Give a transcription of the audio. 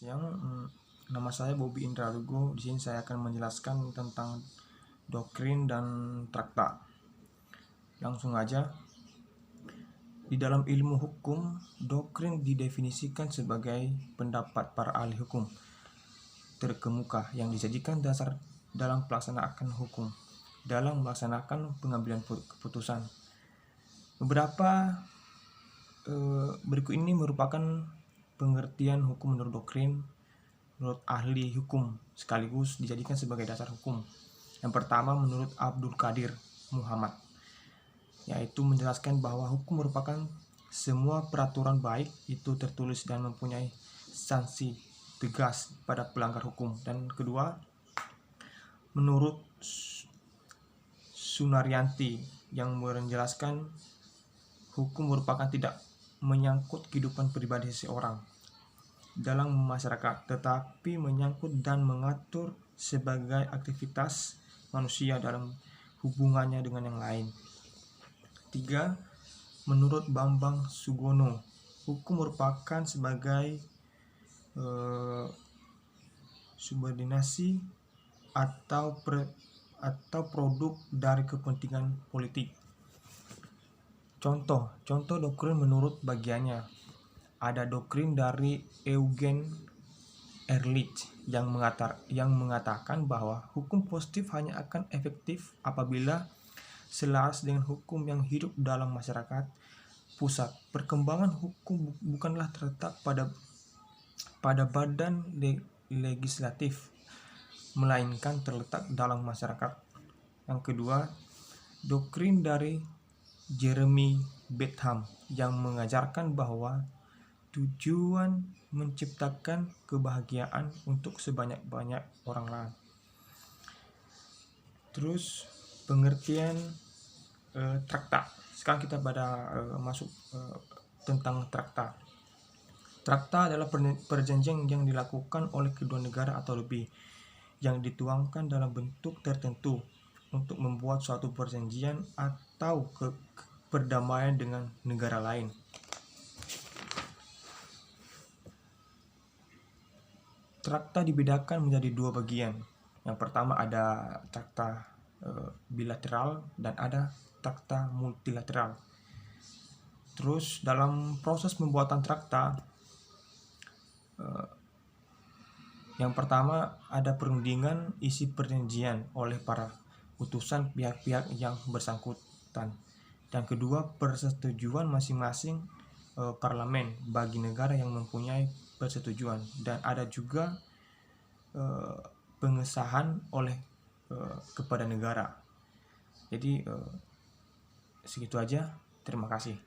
siang. Nama saya Bobby Indralugo. Di sini saya akan menjelaskan tentang doktrin dan traktat. Langsung aja. Di dalam ilmu hukum, doktrin didefinisikan sebagai pendapat para ahli hukum terkemuka yang dijadikan dasar dalam pelaksanaan hukum, dalam melaksanakan pengambilan keputusan. Beberapa berikut ini merupakan pengertian hukum menurut doktrin menurut ahli hukum sekaligus dijadikan sebagai dasar hukum. Yang pertama menurut Abdul Qadir Muhammad, yaitu menjelaskan bahwa hukum merupakan semua peraturan baik itu tertulis dan mempunyai sanksi tegas pada pelanggar hukum. Dan kedua, menurut Sunaryanti yang menjelaskan hukum merupakan tidak menyangkut kehidupan pribadi seseorang dalam masyarakat, tetapi menyangkut dan mengatur sebagai aktivitas manusia dalam hubungannya dengan yang lain. 3. Menurut Bambang Sugono, hukum merupakan sebagai subordinasi atau produk dari kepentingan politik. Contoh doktrin menurut bagiannya. Ada doktrin dari Eugen Ehrlich yang mengatakan bahwa hukum positif hanya akan efektif apabila selaras dengan hukum yang hidup dalam masyarakat pusat. Perkembangan hukum bukanlah terletak pada badan legislatif, melainkan terletak dalam masyarakat. Yang kedua, doktrin dari Jeremy Bentham yang mengajarkan bahwa tujuan menciptakan kebahagiaan untuk sebanyak-banyak orang lain. Terus pengertian traktat. Sekarang kita masuk tentang traktat. Traktat adalah perjanjian yang dilakukan oleh kedua negara atau lebih yang dituangkan dalam bentuk tertentu untuk membuat suatu perjanjian atau perdamaian dengan negara lain. Traktat dibedakan menjadi dua bagian. Yang pertama ada traktat bilateral dan ada traktat multilateral. Terus dalam proses pembuatan traktat, yang pertama ada perundingan isi perjanjian oleh para utusan pihak-pihak yang bersangkutan. Dan kedua, persetujuan masing-masing parlemen bagi negara yang mempunyai persetujuan. Dan ada juga pengesahan oleh kepada negara. Jadi segitu aja. Terima kasih.